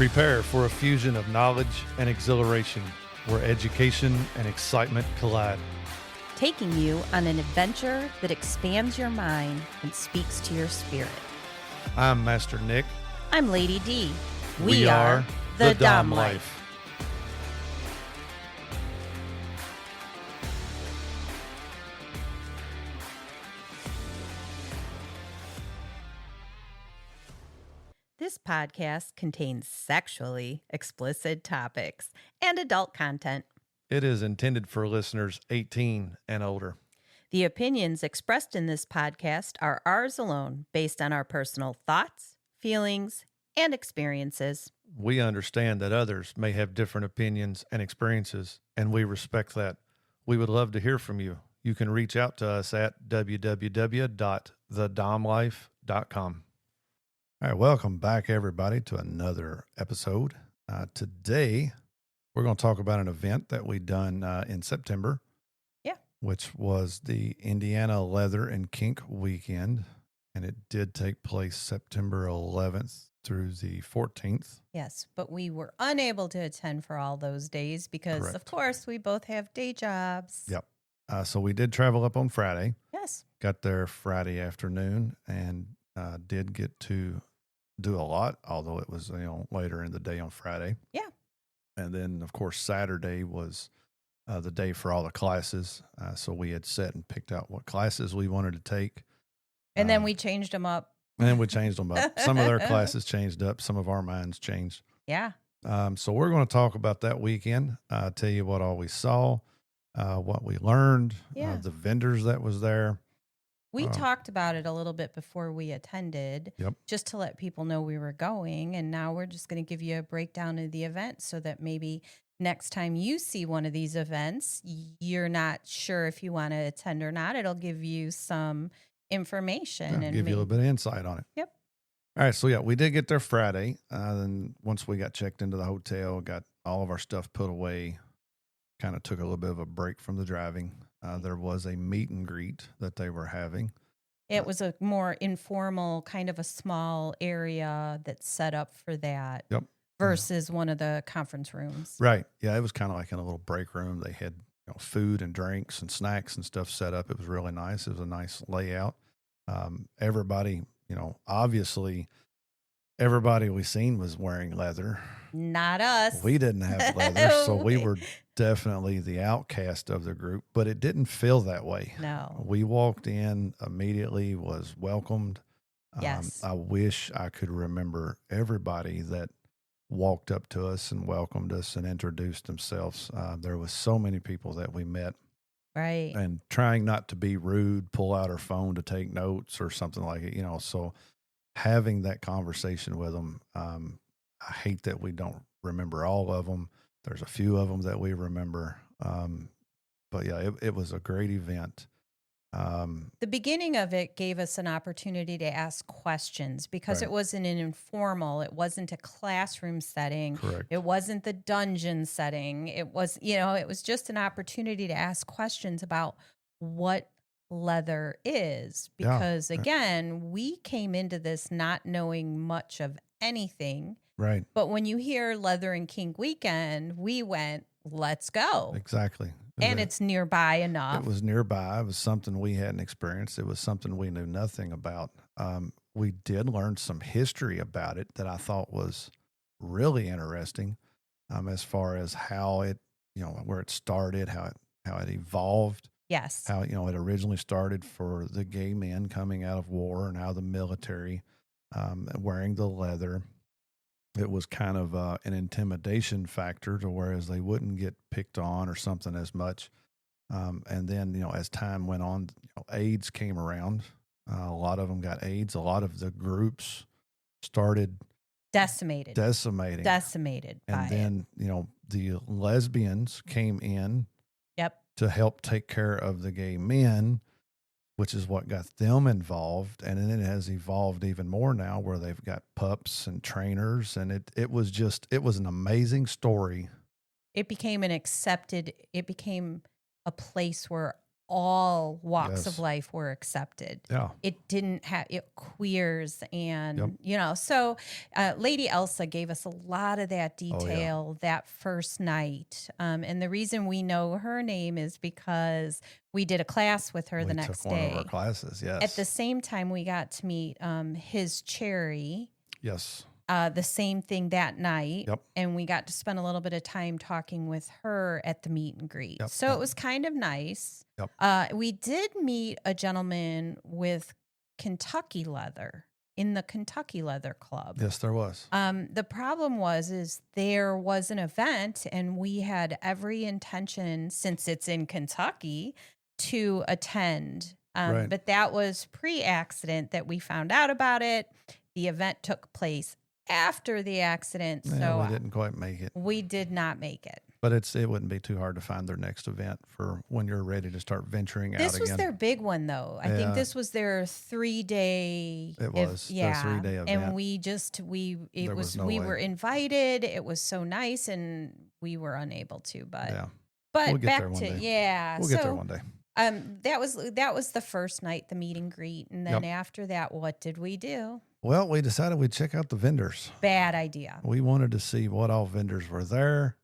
Prepare for a fusion of knowledge and exhilaration where education and excitement collide. Taking you on an adventure that expands your mind and speaks to your spirit. I'm Master Nick. I'm Lady Dee. We are the Dom Life. This podcast contains sexually explicit topics and adult content. It is intended for listeners 18 and older. The opinions expressed in this podcast are ours alone, based on our personal thoughts, feelings, and experiences. We understand that others may have different opinions and experiences, and we respect that. We would love to hear from you. You can reach out to us at www.thedomlife.com. All right, welcome back, everybody, to another episode. Today, we're going to talk about an event that we done in September. Yeah. Which was the Indiana Leather and Kink weekend, and it did take place September 11th through the 14th. Yes, but we were unable to attend for all those days because, Correct. Of course, we both have day jobs. Yep. So we did travel up on Friday. Yes. Got there Friday afternoon and did get to do a lot, although it was later in the day on Friday. Yeah. And then, of course, Saturday was the day for all the classes. So we had set and picked out what classes we wanted to take. And then we changed them up. And then we changed them up. Some of their classes changed up. Some of our minds changed. Yeah. So we're going to talk about that weekend, tell you what all we saw, what we learned, the vendors that was there. We talked about it a little bit before we attended, just to let people know we were going. And now we're just going to give you a breakdown of the event so that maybe next time you see one of these events, you're not sure if you want to attend or not. It'll give you some information and give you a little bit of insight on it. Yep. All right. So, we did get there Friday. Then once we got checked into the hotel, got all of our stuff put away, kind of took a little bit of a break from the driving. There was a meet and greet that they were having. It was a more informal, kind of a small area that's set up for that. Yep. Versus one of the conference rooms. Right. Yeah, it was kind of like in a little break room. They had food and drinks and snacks and stuff set up. It was really nice. It was a nice layout. Everybody, obviously everybody we seen was wearing leather. Not us. We didn't have leather, so we were definitely the outcast of the group, but it didn't feel that way. No. We walked in immediately, was welcomed. Yes. I wish I could remember everybody that walked up to us and welcomed us and introduced themselves. There was so many people that we met. Right. And trying not to be rude, pull out our phone to take notes or something like it, so having that conversation with them, I hate that we don't remember all of them. There's a few of them that we remember. But yeah, it was a great event. The beginning of it gave us an opportunity to ask questions because It wasn't an informal, it wasn't a classroom setting. Correct. It wasn't the dungeon setting. It was, it was just an opportunity to ask questions about what leather is. Because again, we came into this not knowing much of anything. Right. But when you hear Leather and Kink weekend, we went, let's go. Exactly. And it's nearby enough. It was nearby. It was something we hadn't experienced. It was something we knew nothing about. We did learn some history about it that I thought was really interesting, as far as how it, where it started, how it evolved. Yes. How, it originally started for the gay men coming out of war and out of the military, wearing the leather. It was kind of an intimidation factor to whereas they wouldn't get picked on or something as much. And then, as time went on, AIDS came around. A lot of them got AIDS. A lot of the groups started decimated. And then, the lesbians came in to help take care of the gay men, which is what got them involved. And then it has evolved even more now where they've got pups and trainers. And it was an amazing story. It became a place where all walks of life were accepted. Yeah. It didn't have it queers and, so Lady Elsa gave us a lot of that detail that first night. And the reason we know her name is because we did a class with her the next day. We took one of our classes, yes. At the same time, we got to meet his Cherry. Yes. The same thing that night. Yep. And we got to spend a little bit of time talking with her at the meet and greet. Yep. So it was kind of nice. Yep. We did meet a gentleman with Kentucky Leather in the Kentucky Leather Club. Yes, there was. The problem is there was an event and we had every intention, since it's in Kentucky, to attend. Right. But that was pre-accident that we found out about it. The event took place after the accident, so we didn't quite make it. We did not make it. But it wouldn't be too hard to find their next event for when you're ready to start venturing out again. This was their big one, though. I think this was their 3-day. It was their 3-day event, and we were invited. It was so nice, and we were unable to. But we'll get back there one to day. We'll get there one day. That was the first night, the meet and greet, and then after that, what did we do? Well, we decided we'd check out the vendors. Bad idea. We wanted to see what all vendors were there,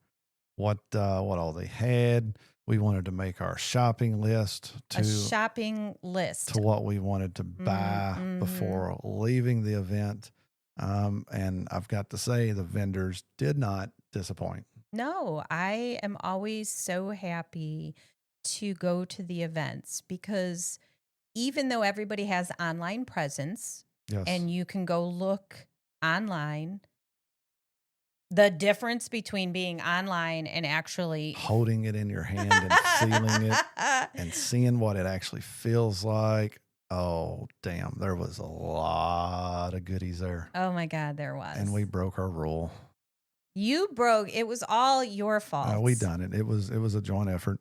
what all they had. We wanted to make our shopping list to what we wanted to buy before leaving the event. And I've got to say, the vendors did not disappoint. No, I am always so happy to go to the events because even though everybody has online presence, and you can go look online, the difference between being online and actually holding it in your hand and feeling it and seeing what it actually feels like. Oh, damn. There was a lot of goodies there. Oh my God, there was. And we broke our rule. It was all your fault. We done it. It was a joint effort.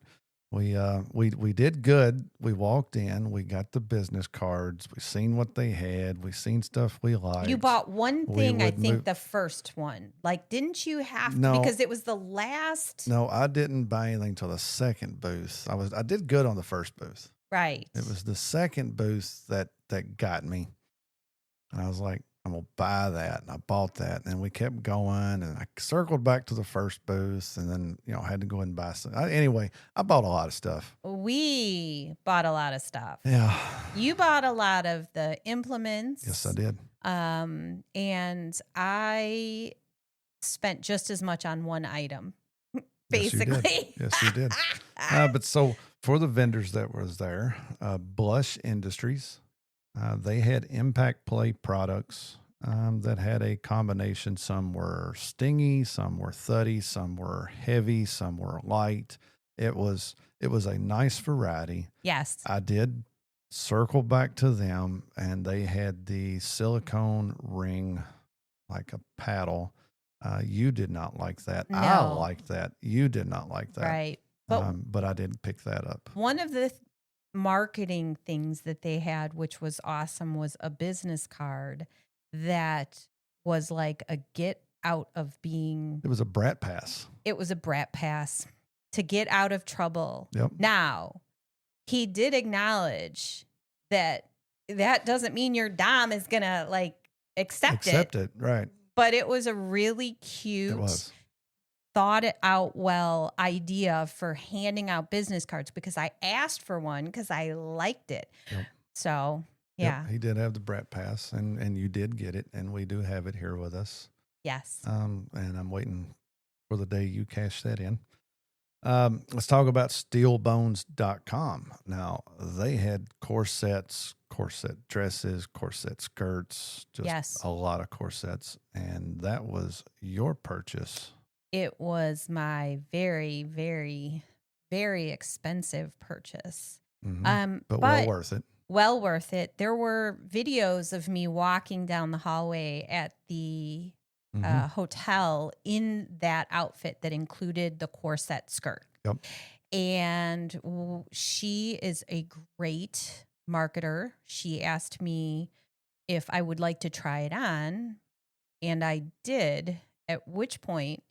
We did good. We walked in, we got the business cards, we seen what they had, we seen stuff we liked. You bought one thing, I think the first one. Like, didn't you have to? Because it was the last. No, I didn't buy anything till the second booth. I did good on the first booth. Right. It was the second booth that got me. And I was like, I'm going to buy that. And I bought that. And we kept going. And I circled back to the first booth and then, had to go and buy some. Anyway, I bought a lot of stuff. We bought a lot of stuff. Yeah. You bought a lot of the implements. Yes, I did. And I spent just as much on one item, basically. Yes, you did. But so for the vendors that was there, Blush Industries, they had impact play products that had a combination. Some were stingy, some were thuddy, some were heavy, some were light. It was a nice variety. Yes. I did circle back to them, and they had the silicone ring, like a paddle. You did not like that. No. I liked that. You did not like that. Right. But I did pick that up. One of the marketing things that they had, which was awesome, was a business card that was like a get out of being. It was a brat pass. It was a brat pass to get out of trouble. Yep. Now, he did acknowledge that doesn't mean your dom is going to accept it. Right. But it was a really cute. It was. Thought it out well idea for handing out business cards because I asked for one because I liked it. Yep. So, yeah. Yep, he did have the brat pass and you did get it, and we do have it here with us. Yes. And I'm waiting for the day you cash that in. Let's talk about steelbones.com. Now, they had corsets, corset dresses, corset skirts, just a lot of corsets, and that was your purchase. It was my very, very, very expensive purchase. Mm-hmm. But well worth it. Well worth it. There were videos of me walking down the hallway at the hotel in that outfit that included the corset skirt. Yep. And she is a great marketer. She asked me if I would like to try it on, and I did, at which point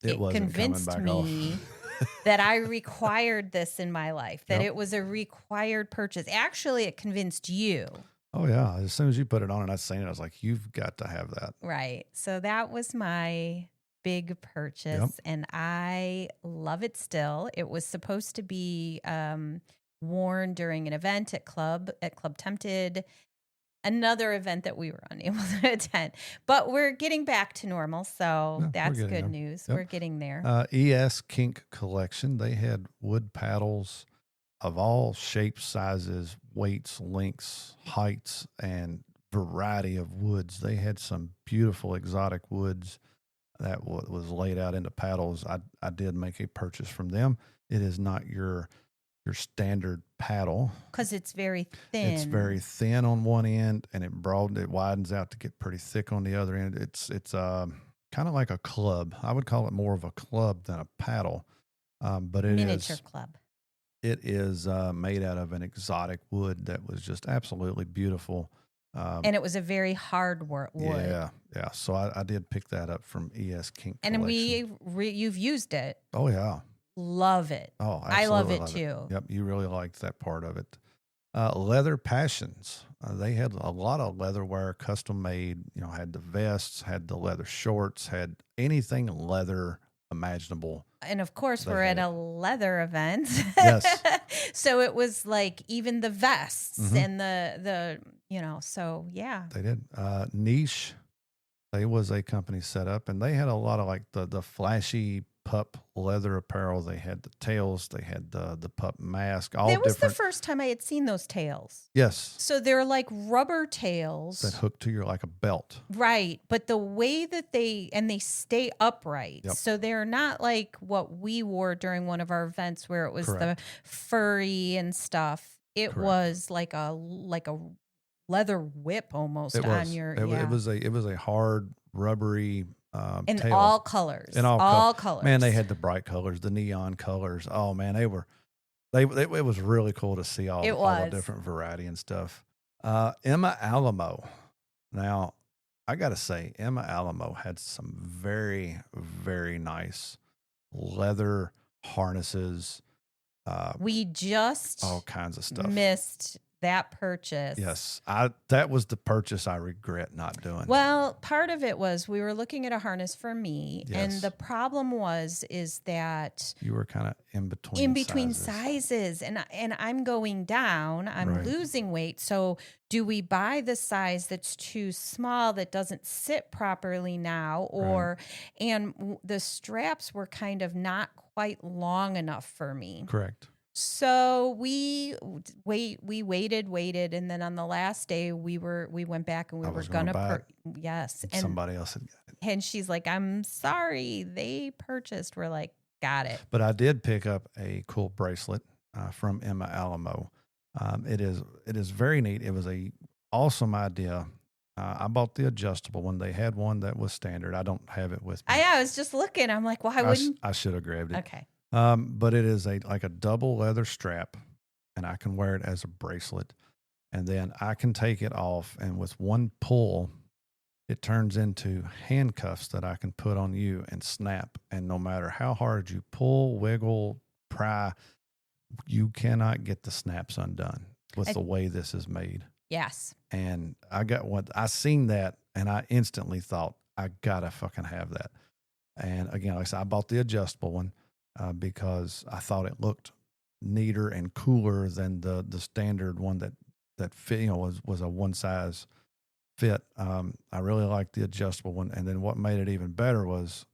it convinced me that I required this in my life, that Yep. it was a required purchase. Actually, it convinced you. Oh yeah. As soon as you put it on and I seen it, I was like, you've got to have that. Right. So that was my big purchase, and I love it still. It was supposed to be worn during an event at Club Tempted, another event that we were unable to attend. But we're getting back to normal, so that's good news. We're getting there. ES Kink collection. They had wood paddles of all shapes, sizes, weights, lengths, heights, and variety of woods. They had some beautiful exotic woods that was laid out into paddles. I did make a purchase from them. It is not your standard paddle because it's very thin. It's very thin on one end, and it widens out to get pretty thick on the other end. It's kind of like a club. I would call it more of a club than a paddle, but it miniature club. It is made out of an exotic wood that was just absolutely beautiful. And it was a very hard wood. Yeah. So I did pick that up from ES Kink and collection. you've used it. Oh yeah. Love it. Oh, I love it too. Yep, you really liked that part of it. Leather Passions. They had a lot of leatherware, custom made. Had the vests, had the leather shorts, had anything leather imaginable. And of course, we're at a leather event. Yes. So it was like even the vests and the so yeah. They did. Niche. They was a company set up, and they had a lot of like the flashy pup leather apparel. They had the tails. They had the pup mask. All that was different. The first time I had seen those tails. Yes. So they're like rubber tails that hook to your like a belt. Right, but the way that they stay upright. Yep. So they're not like what we wore during one of our events where it was Correct. the furry and stuff. It Correct. was like a leather whip almost on your. It was a hard rubbery. In tail. all colors. In all colors. Man, they had the bright colors, the neon colors. Oh man, it was really cool to see all the different variety and stuff. Emma Alamo. Now, I got to say, Emma Alamo had some very, very nice leather harnesses. We just all kinds of stuff. Missed that purchase. Yes, that was the purchase I regret not doing. Well, part of it was we were looking at a harness for me, yes. and the problem is that you were kind of in between sizes, and I'm going down. I'm right. losing weight. So, do we buy the size that's too small that doesn't sit properly now, or right. And the straps were kind of not quite long enough for me. Correct. So we waited, and then on the last day we went back and we were gonna yes, and somebody else had got it. And she's like, "I'm sorry, they purchased." We're like, "Got it." But I did pick up a cool bracelet from Emma Alamo. It is very neat. It was a awesome idea. I bought the adjustable one. They had one that was standard. I don't have it with me. I was just looking. I'm like, "Why wouldn't?" I should have grabbed it. Okay. But it is like a double leather strap, and I can wear it as a bracelet, and then I can take it off, and with one pull, it turns into handcuffs that I can put on you and snap. And no matter how hard you pull, wiggle, pry, you cannot get the snaps undone with the way this is made. Yes. And I seen that, and I instantly thought, I gotta fucking have that. And again, like I said, I bought the adjustable one. Because I thought it looked neater and cooler than the standard one that fit, was a one size fit. I really liked the adjustable one, and then what made it even better was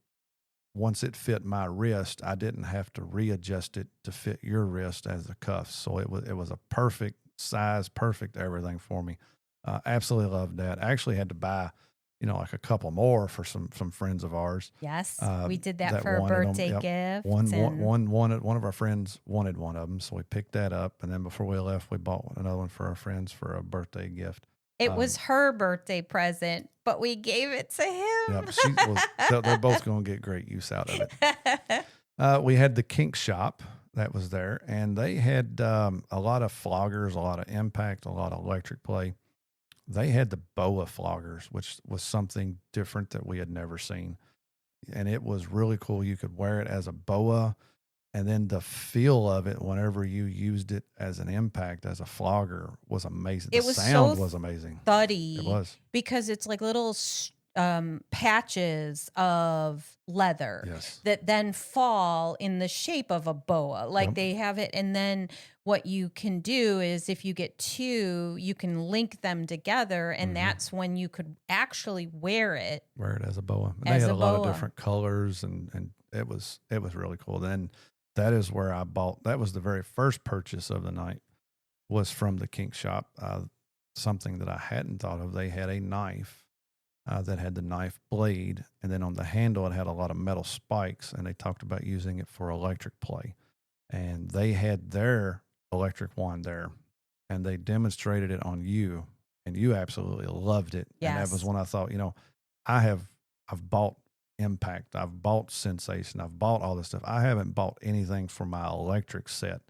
once it fit my wrist, I didn't have to readjust it to fit your wrist as the cuffs. So it was a perfect size, perfect everything for me. Absolutely loved that. I actually had to buy like a couple more for some friends of ours. Yes, we did that for a birthday gift. One of our friends wanted one of them, so we picked that up. And then before we left, we bought another one for our friends for a birthday gift. It was her birthday present, but we gave it to him. Yep, they're both going to get great use out of it. We had the Kink shop that was there, and they had a lot of floggers, a lot of impact, a lot of electric play. They had the boa floggers, which was something different that we had never seen. And it was really cool. You could wear it as a boa, And then the feel of it whenever you used it as an impact, as a flogger, was amazing. The sound was amazing. Thuddy. It was. Because it's like little patches of leather that then fall in the shape of a boa. Like they have it. And then what you can do is if you get two, you can link them together. And that's when you could actually wear it. Wear it as a boa. And they had a lot of different colors and it was really cool. Then that is where I bought, that was the very first purchase of the night, was from the kink shop. Something that I hadn't thought of. They had a knife that had the knife blade, and then on the handle it had a lot of metal spikes, and they talked about using it for electric play. And they had their electric wand there, and they demonstrated it on you, and you absolutely loved it. Yes. And that was when I thought, I've bought Impact, I've bought Sensation, I've bought all this stuff. I haven't bought anything for my electric set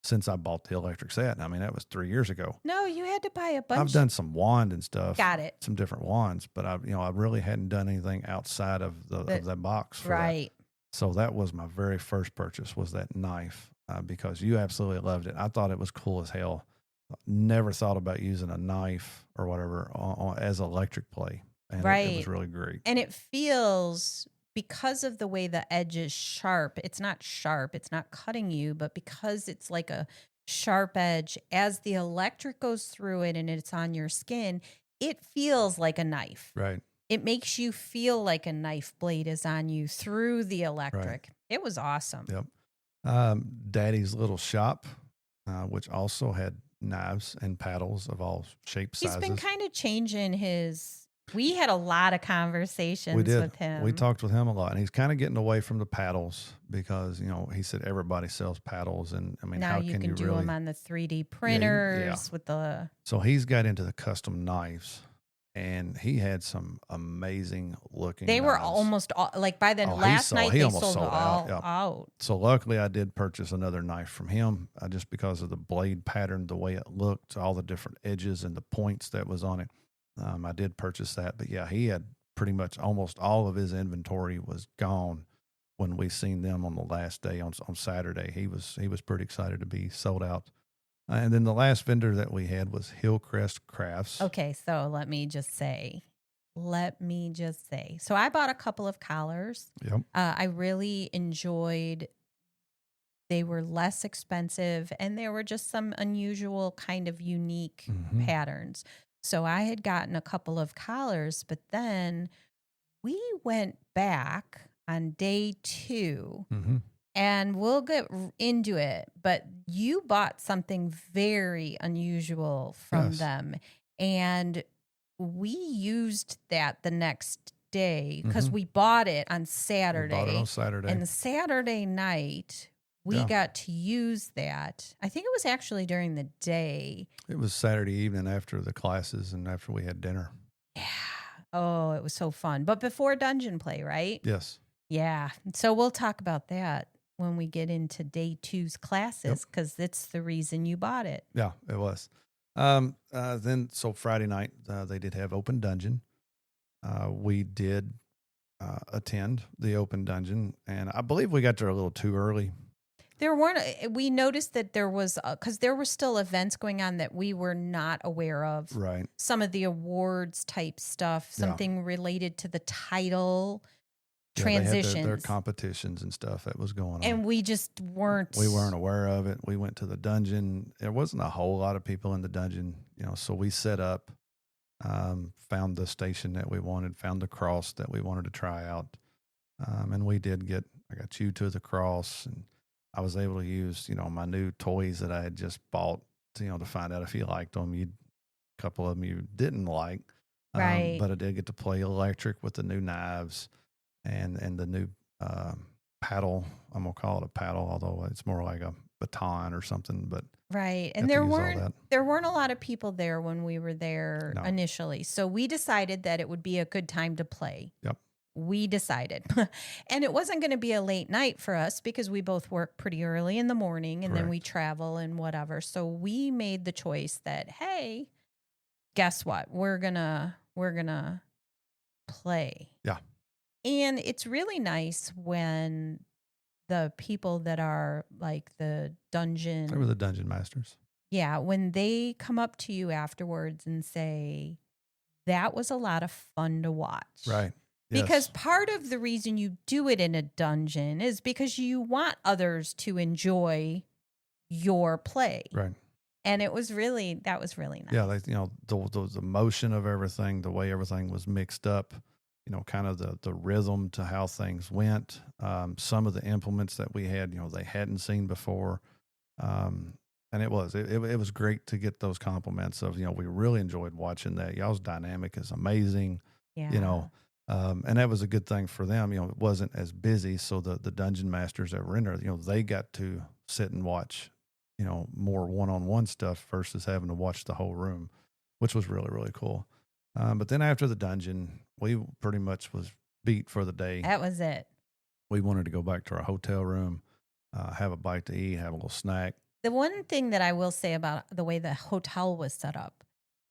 since I bought the electric set. I mean, that was 3 years ago. No, you had to buy a bunch. I've done some wand and stuff. Got it. Some different wands, but I really hadn't done anything outside of that box. For right. That. So that was my very first purchase, was that knife, because you absolutely loved it. I thought it was cool as hell. Never thought about using a knife or whatever as electric play. And it was really great. And it feels, because of the way the edge is sharp, it's not cutting you, but because it's like a sharp edge, as the electric goes through it and it's on your skin, it feels like a knife. Right. It makes you feel like a knife blade is on you through the electric. Right. It was awesome. Yep. Daddy's Little Shop, which also had knives and paddles of all shapes, sizes. He's been kind of changing his... We had a lot of conversations with him. We talked with him a lot, and he's kind of getting away from the paddles because, he said everybody sells paddles, and I mean, now how can you really do them on the 3D printers with the... So he's got into the custom knives, and he had some amazing looking They were almost all, like by the last night, they sold all out. So luckily I did purchase another knife from him, just because of the blade pattern, the way it looked, all the different edges and the points that was on it. I did purchase that, but yeah, he had pretty much almost all of his inventory was gone when we seen them on the last day on Saturday. He was pretty excited to be sold out. And then the last vendor that we had was Hillcrest Crafts. Okay, so let me just say, so I bought a couple of collars. Yep. I really enjoyed. They were less expensive, and there were just some unusual kind of unique patterns. So I had gotten a couple of collars, but then we went back on day 2, and we'll get into it. But you bought something very unusual from them, and we used that the next day because we bought it on Saturday. And the Saturday night, we got to use that. I think it was actually during the day. It was Saturday evening after the classes and after we had dinner. Yeah. Oh, it was so fun. But before dungeon play, right? Yes. Yeah. So we'll talk about that when we get into day 2's classes, because it's the reason you bought it. Yeah, it was. So Friday night, they did have open dungeon. We did attend the open dungeon, and I believe we got there a little too early. We noticed that there was, because there were still events going on that we were not aware of. Right. Some of the awards type stuff, something related to the title, transitions. They had their competitions and stuff that was going on. And we just weren't. We weren't aware of it. We went to the dungeon. There wasn't a whole lot of people in the dungeon, so we set up, found the station that we wanted, found the cross that we wanted to try out. And we did I got you to the cross, and I was able to use, my new toys that I had just bought, to find out if you liked them. A couple of them you didn't like, right? But I did get to play electric with the new knives and the new paddle. I'm gonna call it a paddle, although it's more like a baton or something. But right, and there weren't a lot of people there when we were there initially, so we decided that it would be a good time to play. Yep. We decided. And it wasn't going to be a late night for us because we both work pretty early in the morning and then we travel and whatever. So we made the choice that, hey, guess what? We're going to play. Yeah. And it's really nice when the people that are like the dungeon. They were the dungeon masters. Yeah. When they come up to you afterwards and say, that was a lot of fun to watch. Right. Yes. Because part of the reason you do it in a dungeon is because you want others to enjoy your play. Right. And that was really nice. Yeah. The motion of everything, the way everything was mixed up, kind of the rhythm to how things went. Some of the implements that we had, they hadn't seen before. And it was great to get those compliments of, we really enjoyed watching that. Y'all's dynamic is amazing. Yeah. And that was a good thing for them. It wasn't as busy. So the dungeon masters that were in there, they got to sit and watch, more one-on-one stuff versus having to watch the whole room, which was really, really cool. But then after the dungeon, we pretty much was beat for the day. That was it. We wanted to go back to our hotel room, have a bite to eat, have a little snack. The one thing that I will say about the way the hotel was set up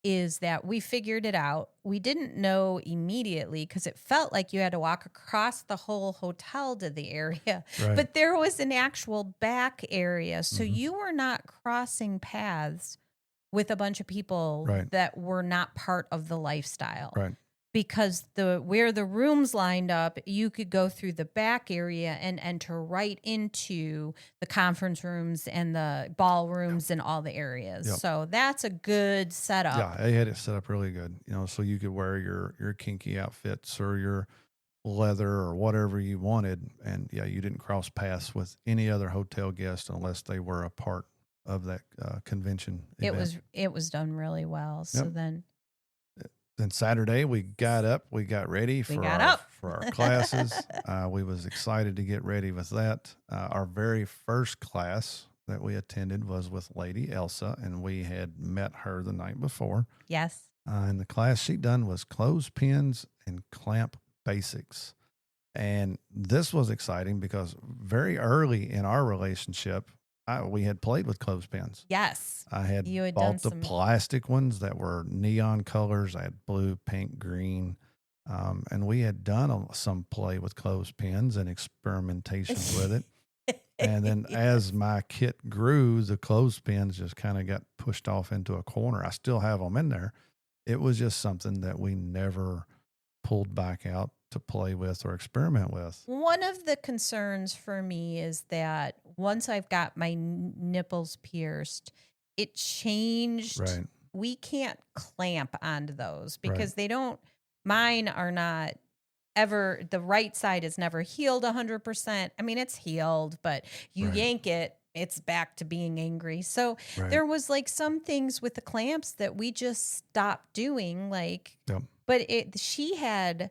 is that we figured it out. We didn't know immediately because it felt like you had to walk across the whole hotel to the area. Right. But there was an actual back area. So you were not crossing paths with a bunch of people that were not part of the lifestyle. Right. Because where the rooms lined up, you could go through the back area and enter right into the conference rooms and the ballrooms and all the areas. Yep. So that's a good setup. Yeah, they had it set up really good. So you could wear your kinky outfits or your leather or whatever you wanted, and you didn't cross paths with any other hotel guest unless they were a part of that convention event. It was done really well. So then Saturday we got up, we got ready for our classes. We was excited to get ready with that. Our very first class that we attended was with Lady Elsa, and we had met her the night before. Yes. And the class she done was clothespins and clamp basics. And this was exciting because very early in our relationship, we had played with clothespins. Yes. I had bought the plastic ones that were neon colors. I had blue, pink, green. And we had done some play with clothespins and experimentation with it. And then as my kit grew, the clothespins just kind of got pushed off into a corner. I still have them in there. It was just something that we never pulled back out to play with or experiment with. One of the concerns for me is that once I've got my nipples pierced, it changed. Right. We can't clamp onto those because mine are not ever, the right side is never healed 100%. I mean, it's healed, but you yank it, it's back to being angry. So there was like some things with the clamps that we just stopped doing. But she had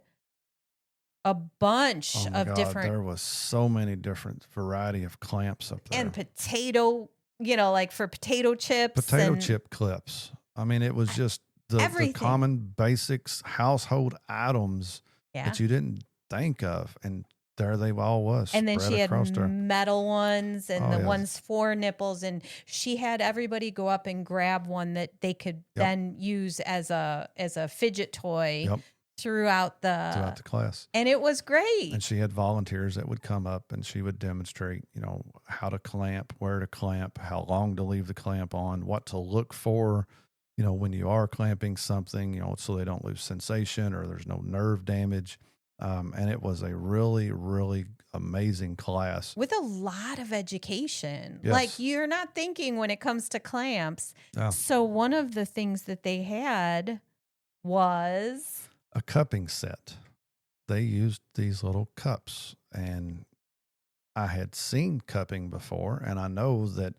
a bunch of different. There was so many different variety of clamps up there. And potato, like for potato chips. Chip clips. I mean, it was just the common basics, household items that you didn't think of. And there they all was. And then she had metal ones and the ones for nipples. And she had everybody go up and grab one that they could then use as a fidget toy. Yep. Throughout the class. And it was great. And she had volunteers that would come up and she would demonstrate, how to clamp, where to clamp, how long to leave the clamp on, what to look for, when you are clamping something, so they don't lose sensation or there's no nerve damage. And it was a really, really amazing class. With a lot of education. Yes. Like you're not thinking when it comes to clamps. Yeah. So one of the things that they had was a cupping set. They used these little cups, and I had seen cupping before, and I know that,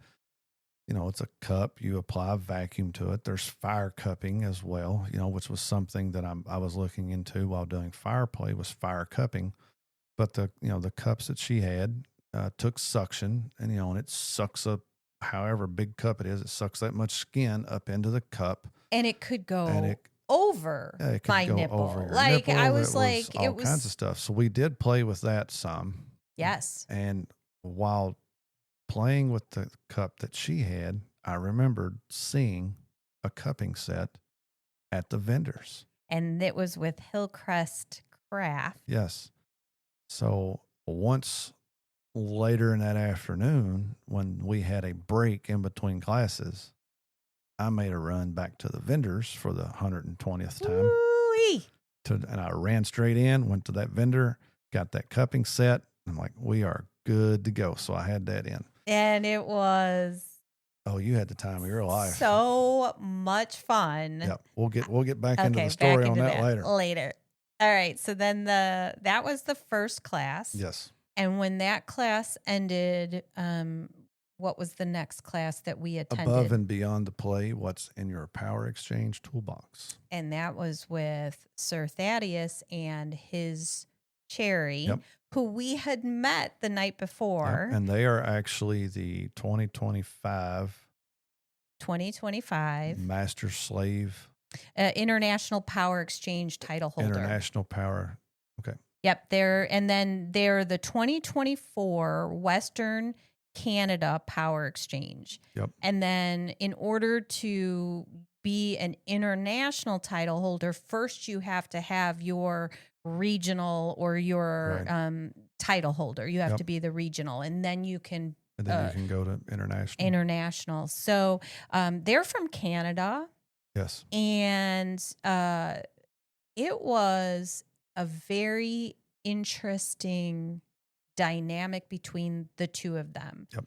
it's a cup, you apply a vacuum to it. There's fire cupping as well, which was something that I was looking into while doing fire play was fire cupping. But the cups that she had took suction, and it sucks up however big cup it is. It sucks that much skin up into the cup. And it could go over my nipple. Nipple. I was like, all kinds of stuff. So we did play with that some. Yes. And while playing with the cup that she had, I remembered seeing a cupping set at the vendors. And it was with Hillcrest Craft. Yes. So once later in that afternoon, when we had a break in between classes, I made a run back to the vendors for the 120th time. And I ran straight in, went to that vendor, got that cupping set. I'm like, we are good to go. So I had that in. And it was... Oh, you had the time of your life. So much fun. Yep. We'll get back into the story on that later. Later. All right. So then that was the first class. Yes. And when that class ended, what was the next class that we attended? Above and beyond the play, what's in your power exchange toolbox? And that was with Sir Thaddeus and his Cherry, yep. who we had met the night before. Yep. And they are actually the 2025 Master Slave International Power Exchange title holder. International Power. Okay. Yep. They're the 2024 Western Canada Power Exchange. Yep. And then in order to be an international title holder, first you have to have your regional or your title holder. You have to be the regional, and then you can... And then you can go to international. International. So they're from Canada. Yes. And it was a very interesting dynamic between the two of them. Yep.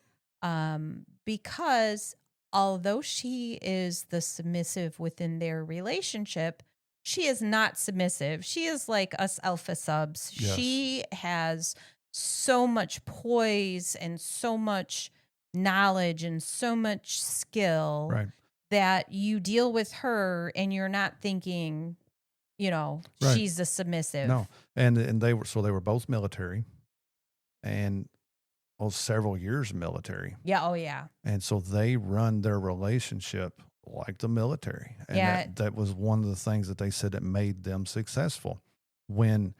Because although she is the submissive within their relationship, she is not submissive. She is like us alpha subs. Yes. She has so much poise and so much knowledge and so much skill that you deal with her and you're not thinking, she's a submissive. No. And they were both military and several years military. Yeah. Oh yeah. And so they run their relationship like the military. And that was one of the things that they said that made them successful. When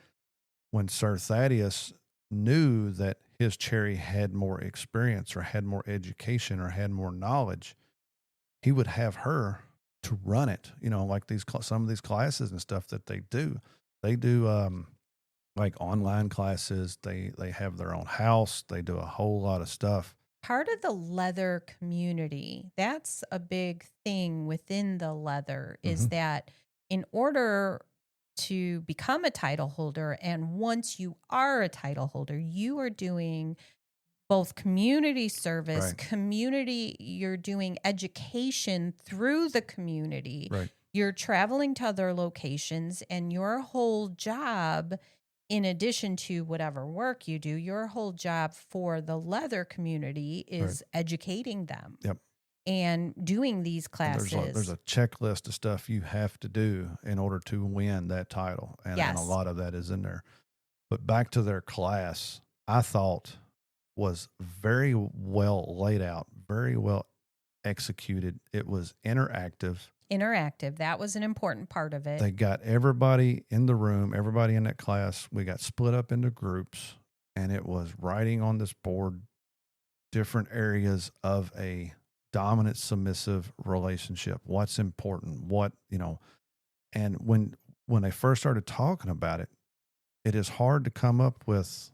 Sir Thaddeus knew that his Cherry had more experience or had more education or had more knowledge, he would have her to run it, like some of these classes and stuff that they do. They do like online classes. They have their own house. They do a whole lot of stuff. Part of the leather community, that's a big thing within the leather, is that in order to become a title holder, and once you are a title holder, you are doing both community service, you're doing education through the community. Right. You're traveling to other locations, and your whole job, in addition to whatever work you do, your whole job for the leather community is educating them. Yep. And doing these classes. There's a checklist of stuff you have to do in order to win that title. And a lot of that is in there. But back to their class, I thought was very well laid out, very well executed. It was interactive. That was an important part of it. They got everybody in the room, everybody in that class. We got split up into groups, and it was writing on this board different areas of a dominant submissive relationship. What's important, and when they first started talking about it, it is hard to come up with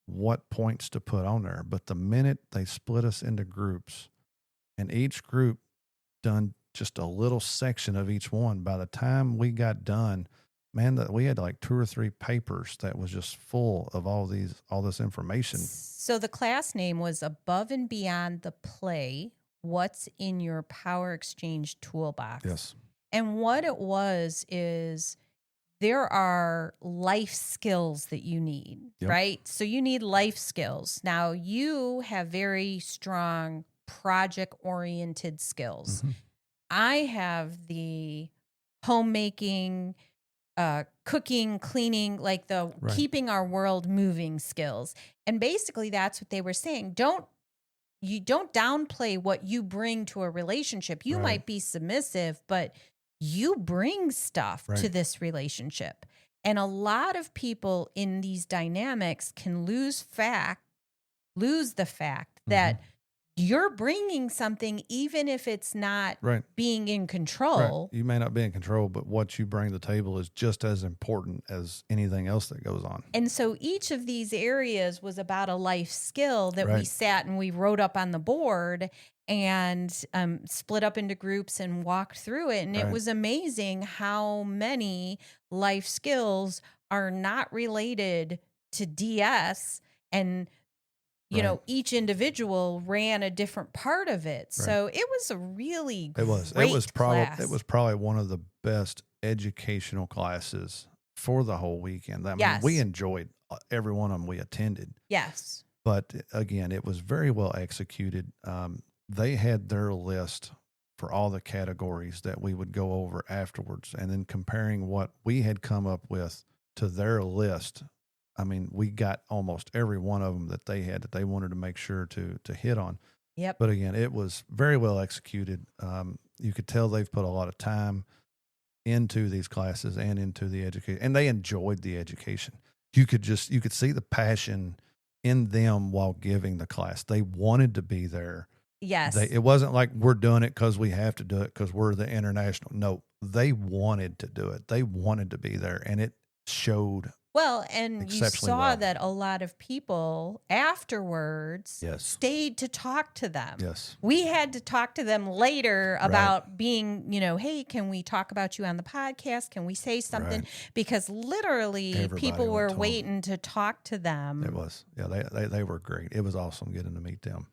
what points to put on there. But the minute they split us into groups, and each group done just a little section of each one, by the time we got done, man, we had like 2 or 3 papers that was just full of all this information. So the class name was Above and Beyond the Play, What's in Your Power Exchange Toolbox. Yes. And what it was is there are life skills that you need, right? So you need life skills. Now, you have very strong project-oriented skills. I have the homemaking, cooking, cleaning, like the keeping our world moving skills. And basically that's what they were saying. Don't downplay what you bring to a relationship. You might be submissive, but you bring stuff to this relationship. And a lot of people in these dynamics can lose the fact that you're bringing something, even if it's not right. being in control. Right. You may not be in control, but what you bring to the table is just as important as anything else that goes on. And so each of these areas was about a life skill that we Right. sat and we wrote up on the board and split up into groups and walked through it. And it Right. was amazing how many life skills are not related to DS, and you know, each individual ran a different part of it. So it was a really great class. It was probably one of the best educational classes for the whole weekend. I mean, we enjoyed every one of them we attended. Yes. But again, it was very well executed. They had their list for all the categories that we would go over afterwards, and then comparing what we had come up with to their list. I mean, we got almost every one of them that they had that they wanted to make sure to hit on. Yep. But again, it was very well executed. You could tell they've put a lot of time into these classes and into the education, and they enjoyed the education. You could see the passion in them while giving the class. They wanted to be there. Yes. It wasn't like we're doing it because we have to do it because we're the international. No, they wanted to do it. They wanted to be there, and it showed. Well, and you saw that a lot of people afterwards stayed to talk to them. Yes. We had to talk to them later about being, you know, hey, can we talk about you on the podcast? Can we say something? Because literally everybody people were waiting to talk to them. It was. Yeah, they were great. It was awesome getting to meet them.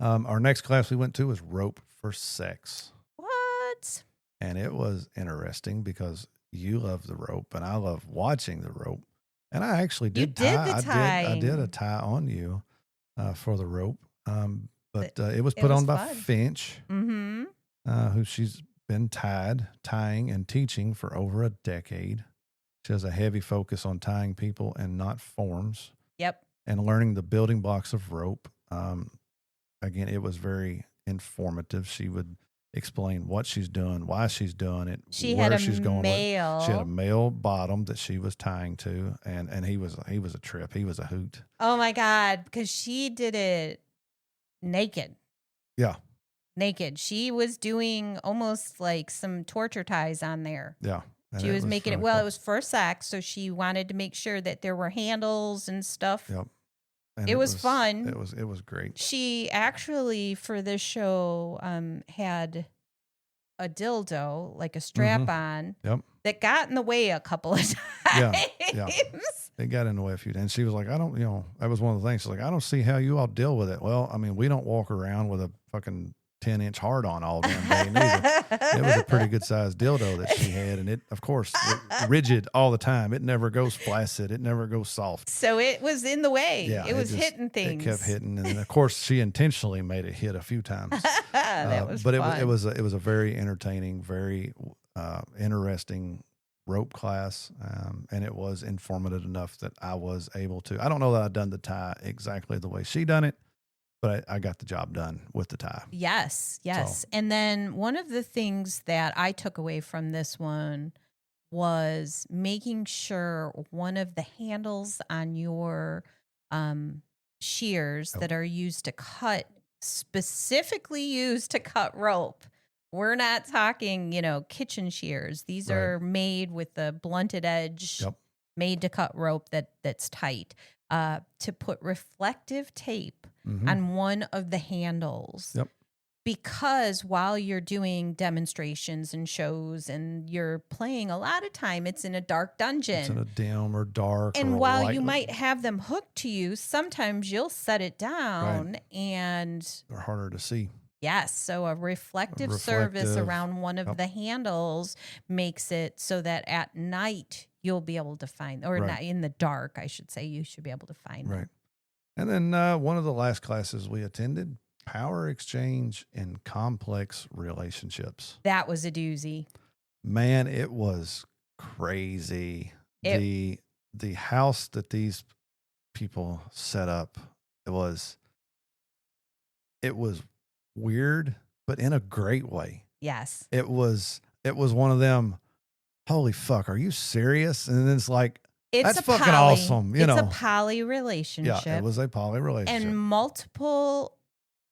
Our next class we went to was Rope for Sex. What? And it was interesting because you love the rope and I love watching the rope. And I actually did tie. I did a tie on you for the rope. But it was put on by Finch, who she's been tying and teaching for over a decade. She has a heavy focus on tying people and not forms. Yep. And learning the building blocks of rope. Again, it was very informative. She would explain what she's doing, why she's doing it, where she's going. She had a male bottom that she was tying to, and he was a trip. He was a hoot. Oh my God, because she did it naked. Yeah. Naked. She was doing almost like some torture ties on there. Yeah. She was making it, well, cool. It was for sex, so she wanted to make sure that there were handles and stuff. Yep. And it was fun. It was great. She actually, for this show, had a dildo, like a strap on, that got in the way a couple of times. Yeah. It got in the way a few times. And she was like, that was one of the things. She's like, I don't see how you all deal with it. Well, I mean, we don't walk around with a fucking 10-inch hard on all damn day neither. It was a pretty good sized dildo that she had, and it, of course, rigid all the time. It never goes flaccid. It never goes soft. So it was in the way. Yeah, it was hitting things. It kept hitting, and then, of course, she intentionally made it hit a few times. That was fun. It was a very entertaining, very interesting rope class, and it was informative enough that I was able to. I don't know that I'd done the tie exactly the way she done it, but I got the job done with the tie. Yes. So. And then one of the things that I took away from this one was making sure one of the handles on your shears that are used to cut, specifically used to cut rope. We're not talking, kitchen shears. These are made with the blunted edge, made to cut rope that's tight. To put reflective tape on one of the handles. Yep. Because while you're doing demonstrations and shows and you're playing, a lot of time it's in a dark dungeon. It's in a dim or dark. And while you might have them hooked to you, sometimes you'll set it down and they're harder to see. Yes. So a reflective surface around one of the handles makes it so that at night you'll be able to find, or not in the dark, I should say, you should be able to find them. And then one of the last classes we attended, Power Exchange in Complex Relationships. That was a doozy. Man, it was crazy. The house that these people set up, it was weird, but in a great way. Yes. It was one of them, holy fuck, are you serious? And then it's like, that's fucking awesome. It's a poly relationship. Yeah, it was a poly relationship. And multiple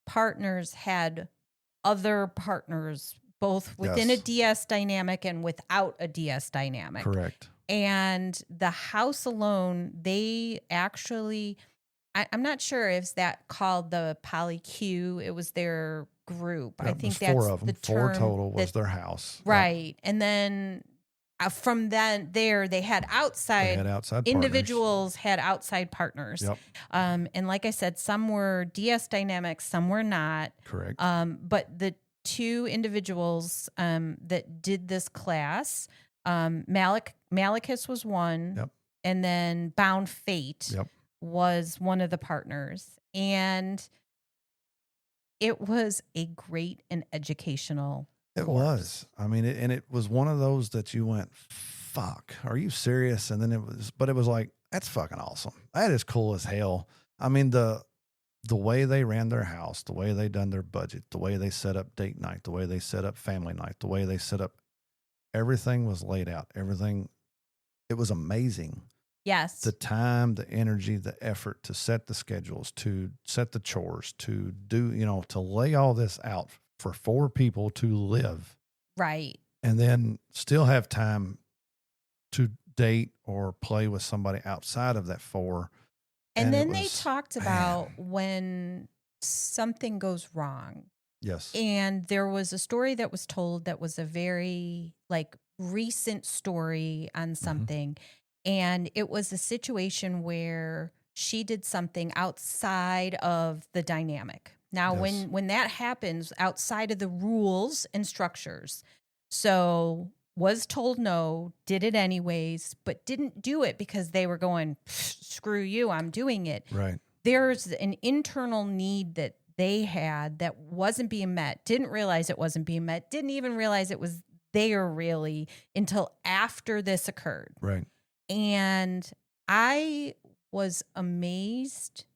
partners had other partners, both within a DS dynamic and without a DS dynamic. Correct. And the house alone, they actually, I'm not sure if that called the polyQ. It was their group. Yep, I think that's that's 4 of them. the term. 4 total was their house. Right. Yep. And then from then there, they had outside individuals, had outside partners. Yep. And like I said, some were DS dynamics, some were not. Correct. But the 2 individuals that did this class, Malicus was one, yep. and then Bound Fate yep. was one of the partners. And it was a great and educational It course. Was. I mean, it was one of those that you went, fuck, are you serious? And then it was like, that's fucking awesome. That is cool as hell. I mean, the way they ran their house, the way they done their budget, the way they set up date night, the way they set up family night, the way they set up, everything was laid out. Everything, it was amazing. Yes. The time, the energy, the effort to set the schedules, to set the chores, to do, to lay all this out for 4 people to live. Right. And then still have time to date or play with somebody outside of that 4. And then they talked about when something goes wrong. Yes. And there was a story that was told that was a very recent story on something. Mm-hmm. And it was a situation where she did something outside of the dynamic. Now, when that happens outside of the rules and structures, so was told no, did it anyways, but didn't do it because they were going, screw you, I'm doing it. Right. There's an internal need that they had that wasn't being met, didn't realize it wasn't being met, didn't even realize it was there really until after this occurred. Right. And I was amazed,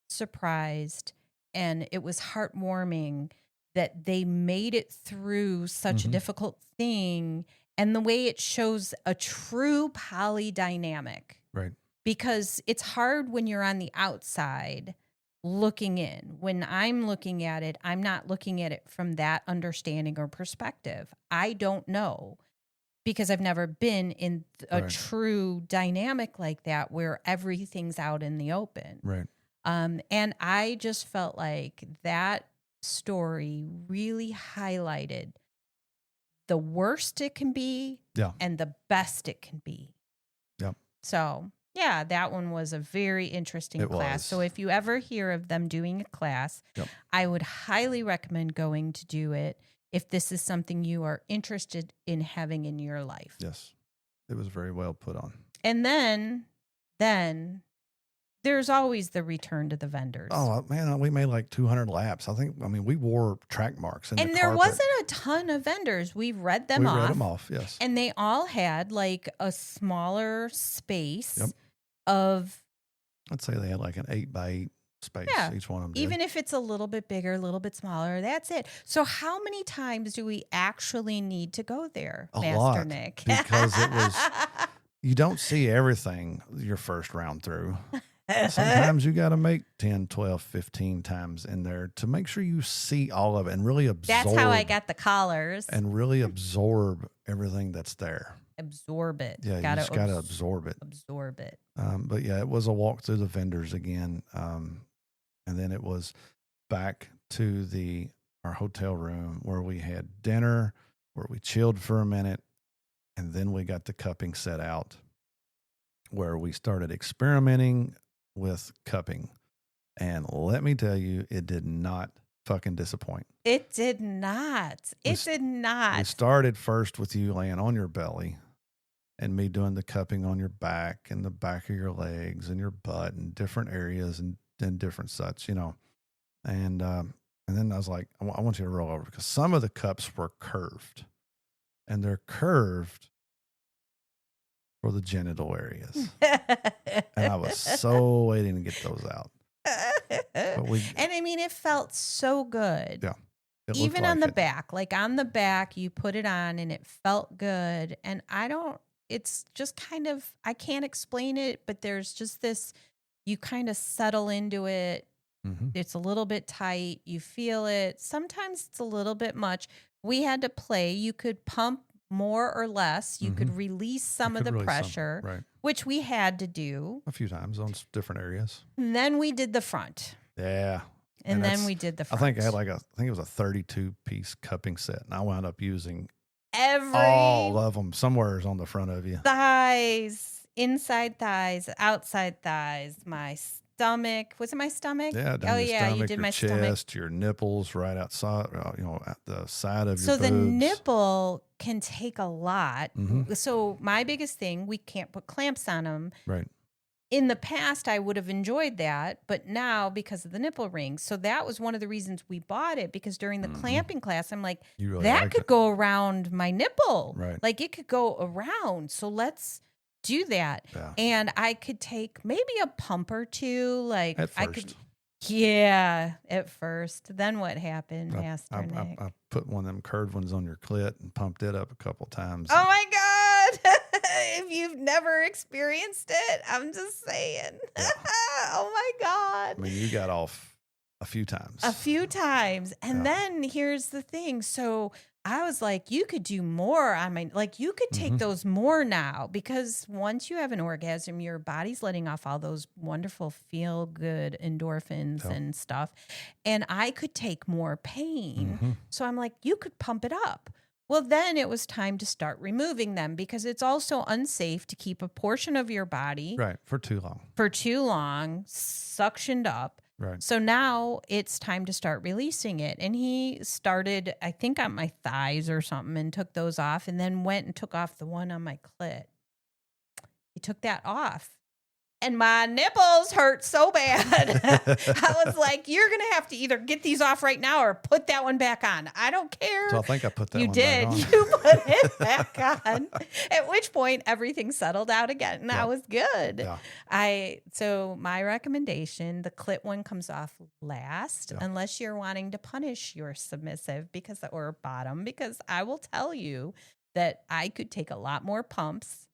surprised, and it was heartwarming that they made it through such a difficult thing, and the way it shows a true poly dynamic. Right. Because it's hard when you're on the outside looking in. When I'm looking at it, I'm not looking at it from that understanding or perspective. I don't know, because I've never been in a true dynamic like that where everything's out in the open. Right. And I just felt like that story really highlighted the worst it can be and the best it can be. Yep. So, yeah, that one was a very interesting class. So if you ever hear of them doing a class, I would highly recommend going to do it if this is something you are interested in having in your life. Yes. It was very well put on. And then there's always the return to the vendors. Oh, man, we made like 200 laps. We wore track marks. And there wasn't a ton of vendors. We read them off. We read them off, yes. And they all had like a smaller space of... I'd say they had like an 8x8 space, each one of them did. Even if it's a little bit bigger, a little bit smaller, that's it. So how many times do we actually need to go there, Master lot, Nick? Because it was... You don't see everything your first round through. Sometimes you got to make 10, 12, 15 times in there to make sure you see all of it and really absorb. That's how I got the collars. And really absorb everything that's there. Absorb it. Yeah, you just got to absorb it. Absorb it. But yeah, it was a walk through the vendors again. And then it was back to our hotel room where we had dinner, where we chilled for a minute. And then we got the cupping set out, where we started experimenting with cupping. And let me tell you, it did not fucking disappoint. It did not. It did not. We started first with you laying on your belly and me doing the cupping on your back and the back of your legs and your butt and different areas and different such, And then I was like, I want you to roll over, because some of the cups were curved. And they're curved for the genital areas. And I was so waiting to get those out. It felt so good. Yeah. Even on the back. Like on the back, you put it on and it felt good. And it's just kind of, I can't explain it, but there's just this, you kind of settle into it It's a little bit tight. You feel it. Sometimes it's a little bit much. We had to play. You could pump more or less. You could release some of the pressure, right? Which we had to do A few times on different areas. And then we did the front. Yeah. And then we did the front. I think I had I think it was a 32-piece cupping set, and I wound up using all of them. Somewhere's on the front of you. Thighs, inside thighs, outside thighs, my stomach. Was it my stomach? Yeah. Stomach, you did your my chest, stomach. your nipples right outside, at the side of your boobs. So the nipple can take a lot. So my biggest thing, we can't put clamps on them. Right. In the past, I would have enjoyed that, but now because of the nipple rings. So that was one of the reasons we bought it, because during the clamping class, I'm like, that could go around my nipple. Right. Like it could go around. So let's do that. Yeah. And I could take maybe a pump or two. Like at first. I could. Yeah, at first. Then what happened, Master Nick? I put one of them curved ones on your clit and pumped it up a couple times. Oh my God. If you've never experienced it, I'm just saying. Yeah. Oh my God. I mean, you got off a few times. And then here's the thing. So I was like, you could do more. I mean, like you could take those more now, because once you have an orgasm, your body's letting off all those wonderful feel good endorphins and stuff. And I could take more pain. So I'm like, you could pump it up. Well, then it was time to start removing them, because it's also unsafe to keep a portion of your body for too long suctioned up. Right. So now it's time to start releasing it. And he started, I think, on my thighs or something, and took those off, and then went and took off the one on my clit. He took that off. And my nipples hurt so bad. I was like, you're going to have to either get these off right now or put that one back on. I don't care. So I think I put that one back on. You did. You put it back on. At which point, everything settled out again. And I was good. Yeah. So my recommendation, the clit one comes off last, unless you're wanting to punish your submissive or bottom, because I will tell you that I could take a lot more pumps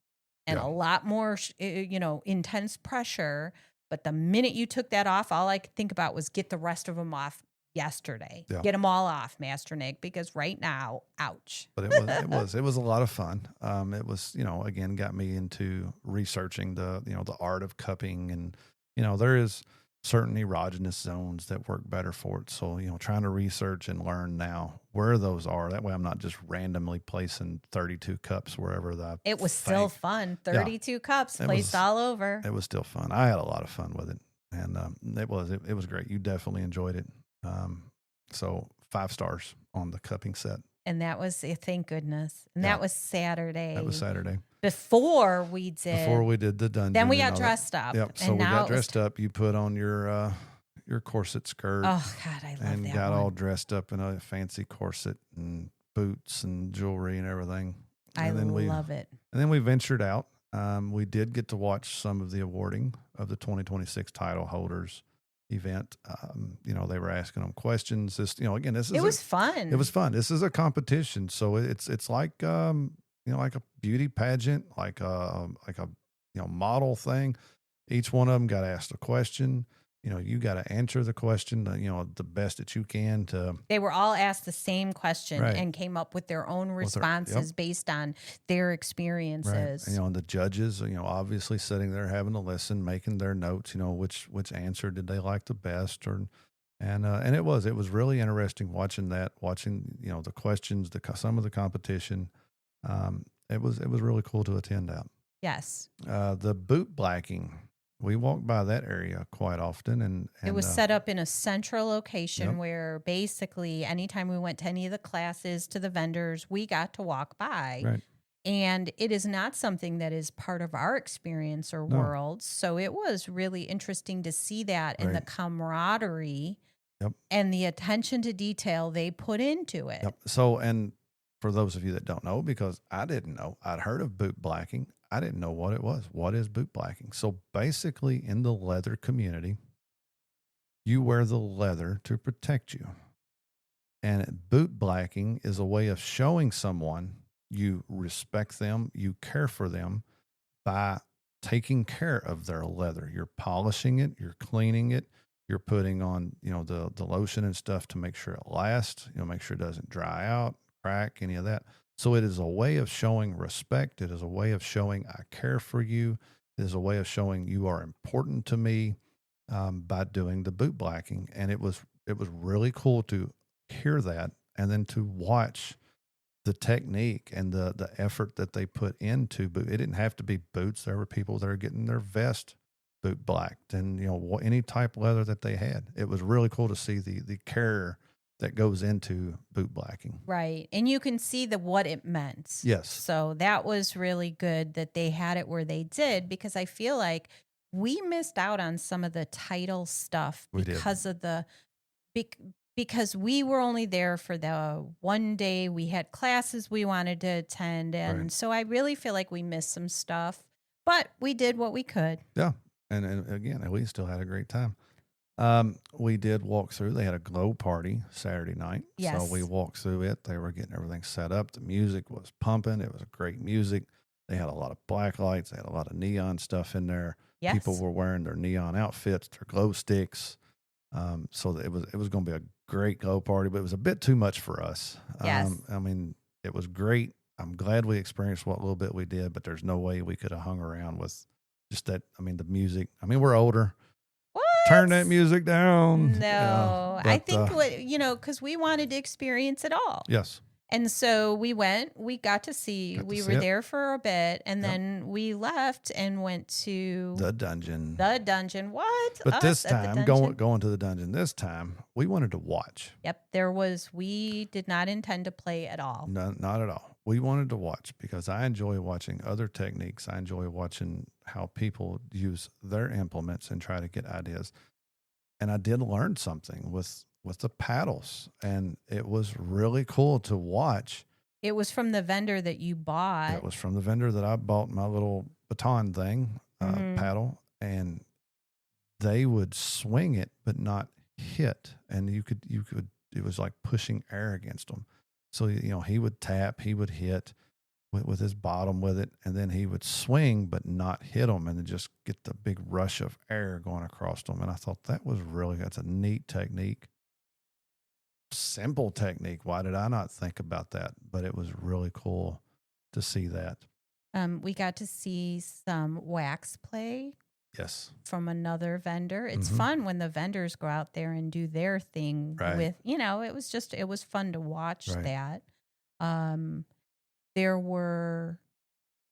and a lot more, intense pressure. But the minute you took that off, all I could think about was get the rest of them off yesterday. Yeah. Get them all off, Master Nick, because right now, ouch. But it was a lot of fun. It was, again, got me into researching the art of cupping, and there is certain erogenous zones that work better for it. So, trying to research and learn now where those are. That way I'm not just randomly placing 32 cups wherever it was still fun. 32 cups placed all over. It was still fun. I had a lot of fun with it. And it was great. You definitely enjoyed it. So 5 stars on the cupping set. And that was, thank goodness. And that was Saturday. That was Saturday. Before we did the dungeon. Then we got dressed up. Yep. So we got dressed up. You put on your corset skirt. Oh God, I love that. And got all dressed up in a fancy corset and boots and jewelry and everything. I love it. And then we ventured out. We did get to watch some of the awarding of the 2026 title holders event. They were asking them questions. This, again, it was fun. It was fun. This is a competition, so it's like like a beauty pageant, like a model thing. Each one of them got asked a question. You got to answer the question, the best that you can. They were all asked the same question and came up with their own responses based on their experiences. Right. And the judges, obviously sitting there having to listen, making their notes. Which answer did they like the best, and it was really interesting watching the questions, some of the competition. It was really cool to attend that. Yes. The boot blacking. We walked by that area quite often, and it was set up in a central location where basically anytime we went to any of the classes, to the vendors, we got to walk by. Right. And it is not something that is part of our experience or world. So it was really interesting to see that and the camaraderie and the attention to detail they put into it. Yep. So, and for those of you that don't know, because I didn't know, I'd heard of boot blacking. I didn't know what it was. What is boot blacking? So basically in the leather community, you wear the leather to protect you. And boot blacking is a way of showing someone you respect them, you care for them by taking care of their leather. You're polishing it, you're cleaning it, You're putting on, the lotion and stuff to make sure it lasts, make sure it doesn't dry out, crack, any of that. So it is a way of showing respect. It is a way of showing I care for you. It is a way of showing you are important to me, by doing the boot blacking. And it was really cool to hear that, and then to watch the technique and the effort that they put into boot. It didn't have to be boots. There were people that are getting their vest boot blacked, and any type of leather that they had. It was really cool to see the care that goes into boot blacking. Right. And you can see what it meant. Yes. So that was really good that they had it where they did, because I feel like we missed out on some of the title stuff because of because we were only there for the one day. We had classes we wanted to attend. And so I really feel like we missed some stuff, but we did what we could. Yeah. And again, we still had a great time. We did walk through. They had a glow party Saturday night. Yes. So we walked through it. They were getting everything set up. The music was pumping. It was great music. They had a lot of black lights. They had a lot of neon stuff in there. Yes. People were wearing their neon outfits, their glow sticks. So it was going to be a great glow party, but it was a bit too much for us. Yes. I mean, it was great. I'm glad we experienced what little bit we did, but there's no way we could have hung around with just that. I mean, the music. I mean, we're older. What? Turn that music down. No, yeah, but, I think because we wanted to experience it all. Yes. And so we went, we got to see, we were there for a bit, and then we left and went to the dungeon. What? But this time, going to the dungeon this time, we wanted to watch. Yep. We did not intend to play at all. No, not at all. We wanted to watch because I enjoy watching other techniques. I enjoy watching how people use their implements and try to get ideas. And I did learn something with the paddles, and it was really cool to watch. It was from the vendor that you bought. It was from the vendor that I bought my little baton thing, paddle, and they would swing it but not hit, and you could it was like pushing air against them. So he would tap, he would hit with his bottom with it, and then he would swing but not hit them, and then just get the big rush of air going across them. And I thought that's a neat technique. Simple technique. Why did I not think about that? But it was really cool to see that. We got to see some wax play. Yes. From another vendor. It's fun when the vendors go out there and do their thing with, it was fun to watch that. There were,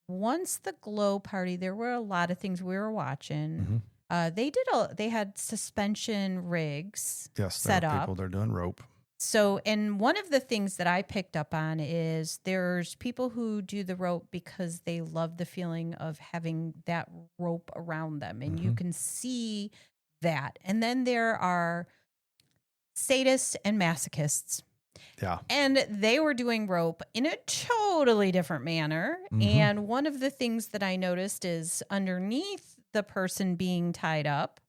once the glow party, there were a lot of things we were watching. They had suspension rigs set up. They're doing rope. So, and one of the things that I picked up on is there's people who do the rope because they love the feeling of having that rope around them, and you can see that. And then there are sadists and masochists. Yeah. And they were doing rope in a totally different manner. And one of the things that I noticed is underneath the person being tied up,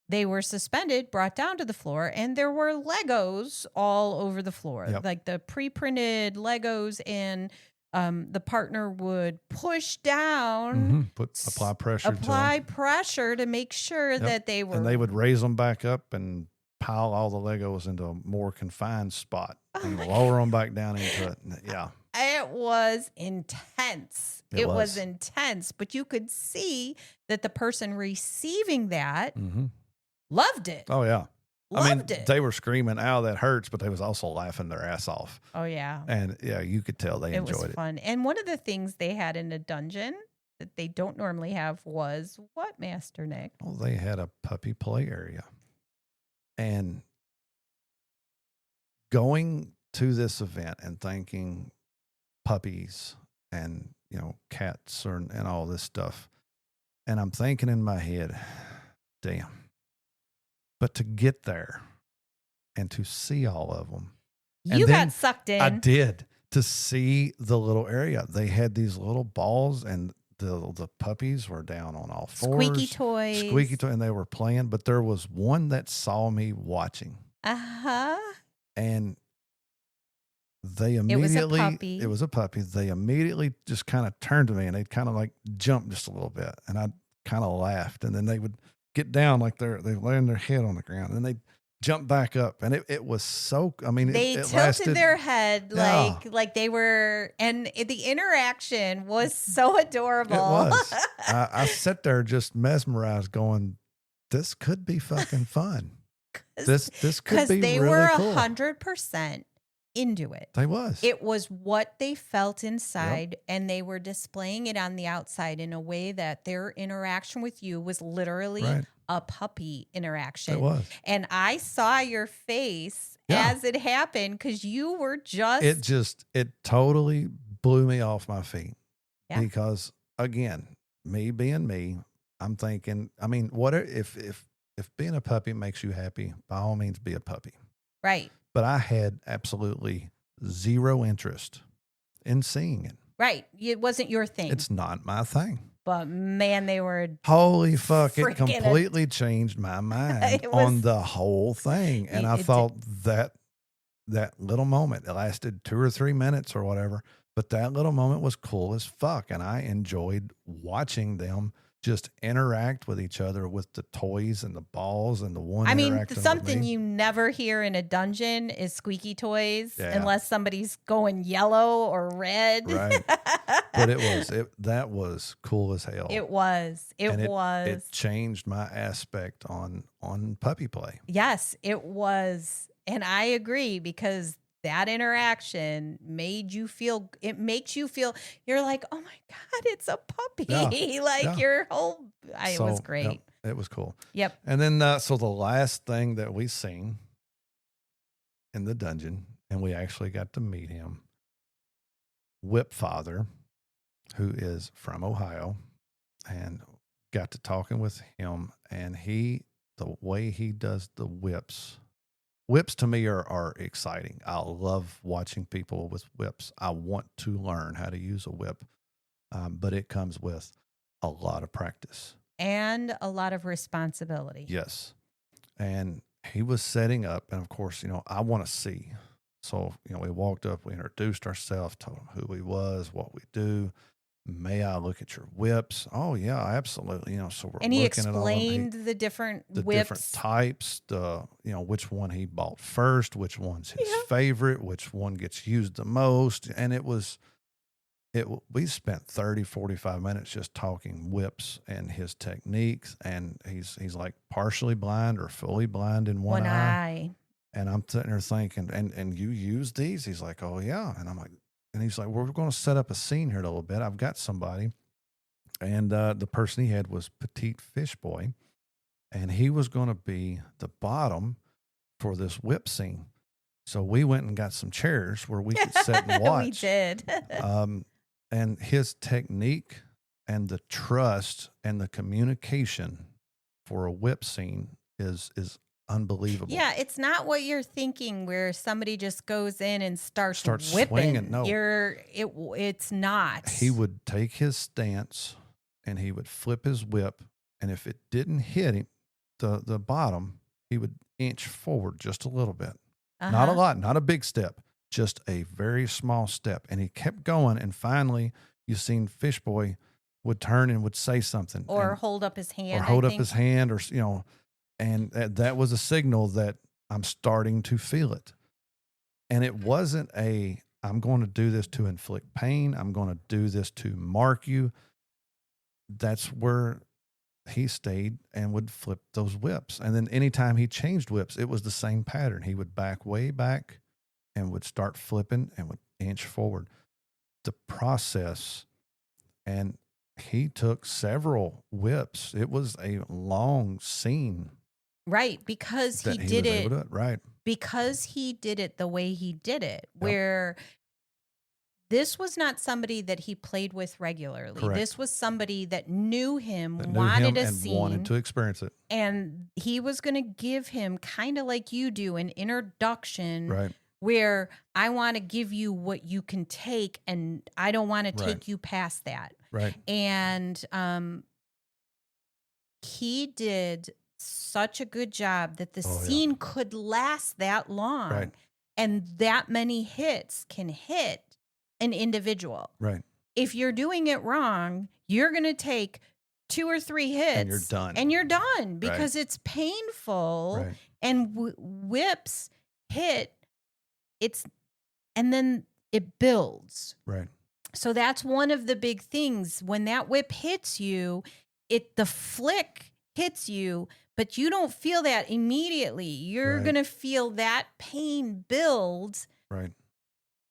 they were suspended, brought down to the floor, and there were Legos all over the floor, like the pre-printed Legos, and the partner would push down, apply pressure to make sure that they were. And they would raise them back up and pile all the Legos into a more confined spot and lower them back down into it. Yeah. It was intense. It was intense, but you could see that the person receiving that loved it. Oh, yeah. Loved it. They were screaming, "Ow, that hurts," but they was also laughing their ass off. Oh, yeah. And, yeah, you could tell they enjoyed it. It was fun. And one of the things they had in a dungeon that they don't normally have was what, Master Nick? Well, they had a puppy play area. And going to this event and thinking puppies and, cats and all this stuff, and I'm thinking in my head, damn. But to get there and to see all of them. You got sucked in. I did. To see the little area. They had these little balls, and the puppies were down on all fours. Squeaky toys. And they were playing. But there was one that saw me watching. And they immediately. It was a puppy. They immediately just kind of turned to me, and they'd kind of like jump just a little bit. And I kind of laughed. And then they would get down like they're laying their head on the ground, and they jump back up, and it was so. I mean, they it tilted lasted, their head yeah, like they were, and the interaction was so adorable. it was. I sat there just mesmerized, going, "This could be fucking fun. This could be they really were cool." 100% into it. They was. It was what they felt inside, and they were displaying it on the outside in a way that their interaction with you was literally Right. a puppy interaction. It was. And I saw your face Yeah. as it happened because you were just. It totally blew me off my feet. Yeah. Because again, me being me, I'm thinking, I mean, what if being a puppy makes you happy, by all means be a puppy. Right. But I had absolutely zero interest in seeing it. Right. It wasn't your thing. It's not my thing. But man, they were. Holy fuck, it completely changed my mind on the whole thing. And I thought that little moment, it lasted 2 or 3 minutes or whatever, but that little moment was cool as fuck. And I enjoyed watching them just interact with each other with the toys and the balls and the one. I mean, something you never hear in a dungeon is squeaky toys, unless somebody's going yellow or red. Right. But that was cool as hell. It was. It changed my aspect on puppy play. Yes, it was. And I agree, because that interaction makes you feel, you're like, oh my God, it's a puppy. Yeah. Your whole, it was great. Yep, it was cool. Yep. And then, so the last thing that we seen in the dungeon, and we actually got to meet him, Whip Father, who is from Ohio, and got to talking with him, and the way he does the whips to me are exciting. I love watching people with whips. I want to learn how to use a whip, but it comes with a lot of practice. And a lot of responsibility. Yes. And he was setting up, and of course, I want to see. So, we walked up, we introduced ourselves, told him who we was, what we do. May I look at your whips? Oh yeah, absolutely. So we're and he looking at all explained the different whips, different types, which one he bought first, which one's his favorite, which one gets used the most. And we spent 30, 45 minutes just talking whips and his techniques. And he's like partially blind or fully blind in one eye. And I'm sitting there thinking, and you use these? He's like, oh yeah. And I'm like, and he's like, we're going to set up a scene here a little bit. I've got somebody. And the person he had was Petite Fish Boy. And he was going to be the bottom for this whip scene. So we went and got some chairs where we could sit and watch. We did. And his technique and the trust and the communication for a whip scene is unbelievable. Yeah, it's not what you're thinking, where somebody just goes in and starts whipping. Swinging. No, it's not. He would take his stance and he would flip his whip, and if it didn't hit him, the bottom, he would inch forward just a little bit. Not a lot, not a big step, just a very small step. And he kept going, and finally, you seen Fish Boy would turn and would say something, or hold up his hand, or and that was a signal that I'm starting to feel it. And it wasn't I'm going to do this to inflict pain. I'm going to do this to mark you. That's where he stayed and would flip those whips. And then anytime he changed whips, it was the same pattern. He would back way back and would start flipping and would inch forward. The process, and he took several whips. It was a long scene. Right, because he did it. Right. Because he did it the way he did it, where this was not somebody that he played with regularly. Correct. This was somebody that knew him, wanted a scene, wanted to experience it. And he was going to give him, kind of like you do, an introduction, right, where I want to give you what you can take, and I don't want to take you past that. Right. And he did such a good job that the scene could last that long. Right. And that many hits can hit an individual. Right. If you're doing it wrong, you're going to take 2 or 3 hits. And you're done. And you're done because it's painful. Right. And whips hit, and then it builds. Right. So that's one of the big things. When that whip hits you, the flick hits you, but you don't feel that immediately. You're going to feel that pain build. Right.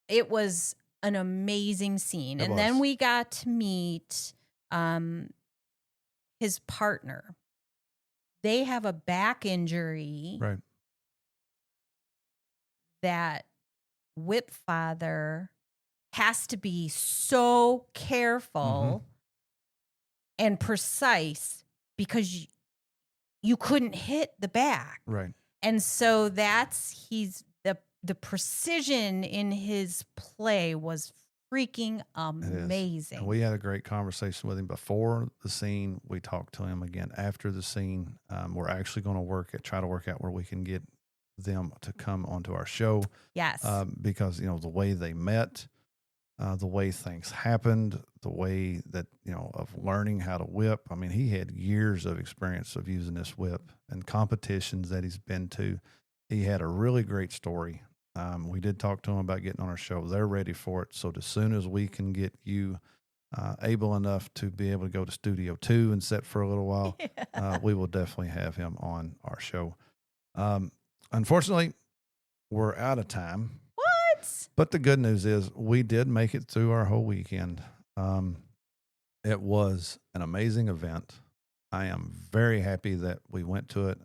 It was an amazing scene. And then we got to meet his partner. They have a back injury. Right. That whip father has to be so careful and precise because you couldn't hit the back. Right. And so he's the precision in his play was freaking amazing. And we had a great conversation with him before the scene. We talked to him again after the scene. We're actually going to try to work out where we can get them to come onto our show. Yes. Because, the way they met, the way things happened, the way that, of learning how to whip. I mean, he had years of experience of using this whip and competitions that he's been to. He had a really great story. We did talk to him about getting on our show. They're ready for it. So as soon as we can get you able enough to be able to go to Studio 2 and sit for a little while, we will definitely have him on our show. Unfortunately, we're out of time. What? But the good news is we did make it through our whole weekend. It was an amazing event. I am very happy that we went to it.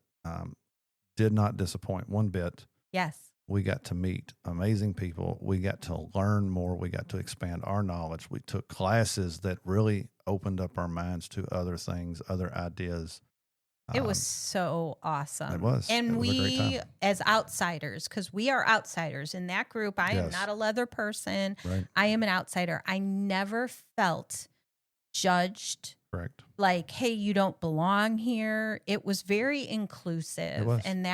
Did not disappoint one bit. Yes. We got to meet amazing people. We got to learn more. We got to expand our knowledge. We took classes that really opened up our minds to other things, other ideas. It was so awesome. It was. And it was a great time. As outsiders, because we are outsiders in that group, I am not a leather person. Right. I am an outsider. I never felt judged. Correct. Like, hey, you don't belong here. It was very inclusive. It was. And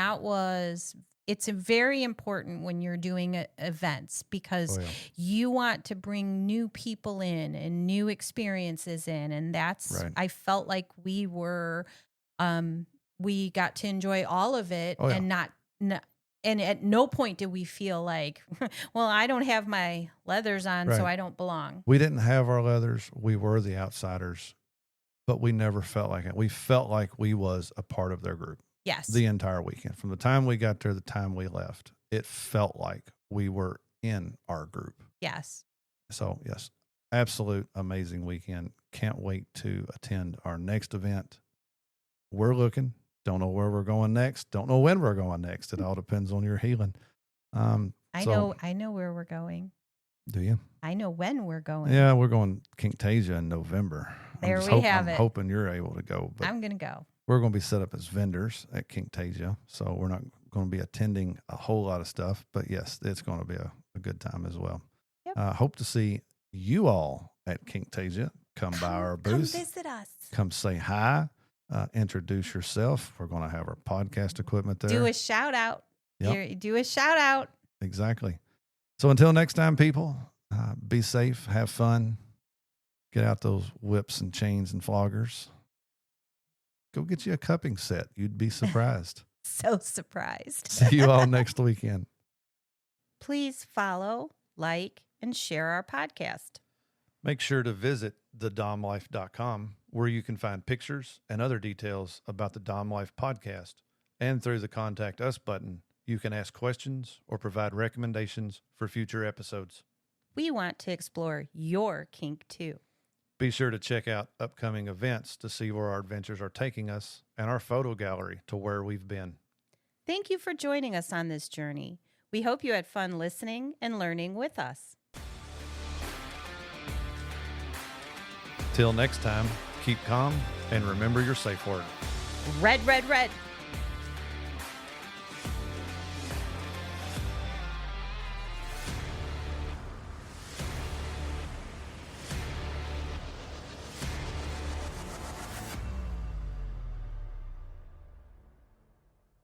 it's very important when you're doing events because you want to bring new people in and new experiences in. And I felt like we got to enjoy all of it and and at no point did we feel like, well, I don't have my leathers on, so I don't belong. We didn't have our leathers. We were the outsiders, but we never felt like it. We felt like we was a part of their group. Yes. The entire weekend. From the time we got there, the time we left, it felt like we were in our group. Yes. So, yes, absolute amazing weekend. Can't wait to attend our next event. We're looking. Don't know where we're going next. Don't know when we're going next. It all depends on your healing. I know where we're going. Do you? I know when we're going. Yeah, we're going Kinktasia in November. I'm hoping you're able to go. But I'm going to go. We're going to be set up as vendors at Kinktasia, so we're not going to be attending a whole lot of stuff. But yes, it's going to be a good time as well. Yep. Hope to see you all at Kinktasia. Come by our booth. Come visit us. Come say hi. Introduce yourself. We're going to have our podcast equipment there. Do a shout out. Yep. Do a shout out. Exactly. So until next time, people, be safe, have fun, get out those whips and chains and floggers. Go get you a cupping set. You'd be surprised. So surprised. See you all next weekend. Please follow, like, and share our podcast. Make sure to visit thedomlife.com, where you can find pictures and other details about the Dom Life podcast. And through the Contact Us button, you can ask questions or provide recommendations for future episodes. We want to explore your kink too. Be sure to check out upcoming events to see where our adventures are taking us and our photo gallery to where we've been. Thank you for joining us on this journey. We hope you had fun listening and learning with us. Till next time, keep calm and remember your safe word. Red, red, red.